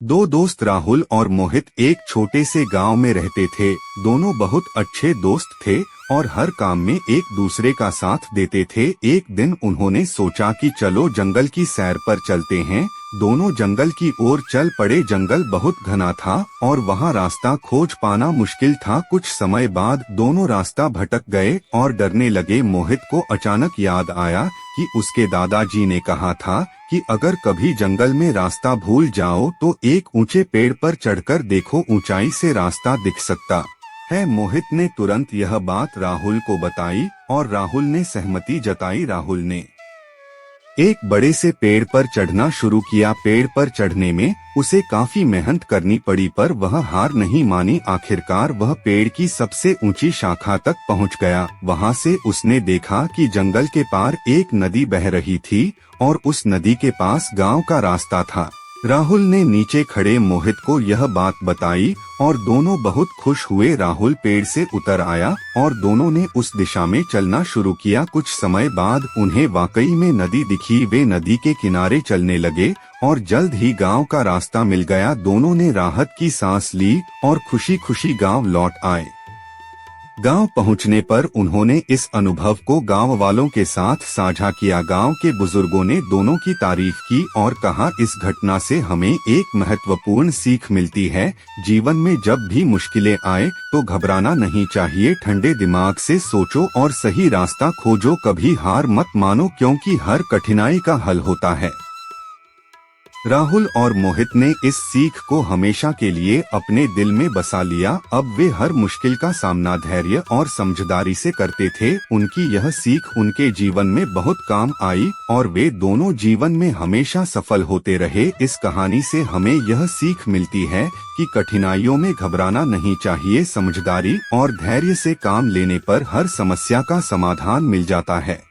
दो दोस्त राहुल और मोहित एक छोटे से गांव में रहते थे। दोनों बहुत अच्छे दोस्त थे और हर काम में एक दूसरे का साथ देते थे। एक दिन उन्होंने सोचा कि चलो जंगल की सैर पर चलते हैं। दोनों जंगल की ओर चल पड़े। जंगल बहुत घना था और वहां रास्ता खोज पाना मुश्किल था। कुछ समय बाद दोनों रास्ता भटक गए और डरने लगे। मोहित को अचानक याद आया कि उसके दादाजी ने कहा था कि अगर कभी जंगल में रास्ता भूल जाओ तो एक ऊंचे पेड़ पर चढ़कर देखो, ऊंचाई से रास्ता दिख सकता है। मोहित ने तुरंत यह बात राहुल को बताई और राहुल ने सहमति जताई। राहुल ने एक बड़े से पेड़ पर चढ़ना शुरू किया। पेड़ पर चढ़ने में उसे काफी मेहनत करनी पड़ी पर वह हार नहीं मानी। आखिरकार वह पेड़ की सबसे ऊंची शाखा तक पहुंच गया। वहां से उसने देखा कि जंगल के पार एक नदी बह रही थी और उस नदी के पास गांव का रास्ता था। राहुल ने नीचे खड़े मोहित को यह बात बताई और दोनों बहुत खुश हुए। राहुल पेड़ से उतर आया और दोनों ने उस दिशा में चलना शुरू किया। कुछ समय बाद उन्हें वाकई में नदी दिखी। वे नदी के किनारे चलने लगे और जल्द ही गांव का रास्ता मिल गया। दोनों ने राहत की सांस ली और खुशी खुशी गांव लौट आए। गांव पहुंचने पर उन्होंने इस अनुभव को गांव वालों के साथ साझा किया। गांव के बुजुर्गों ने दोनों की तारीफ की और कहा, इस घटना से हमें एक महत्वपूर्ण सीख मिलती है। जीवन में जब भी मुश्किलें आए तो घबराना नहीं चाहिए। ठंडे दिमाग से सोचो और सही रास्ता खोजो। कभी हार मत मानो क्योंकि हर कठिनाई का हल होता है। राहुल और मोहित ने इस सीख को हमेशा के लिए अपने दिल में बसा लिया। अब वे हर मुश्किल का सामना धैर्य और समझदारी से करते थे। उनकी यह सीख उनके जीवन में बहुत काम आई और वे दोनों जीवन में हमेशा सफल होते रहे। इस कहानी से हमें यह सीख मिलती है कि कठिनाइयों में घबराना नहीं चाहिए। समझदारी और धैर्य से काम लेने पर हर समस्या का समाधान मिल जाता है।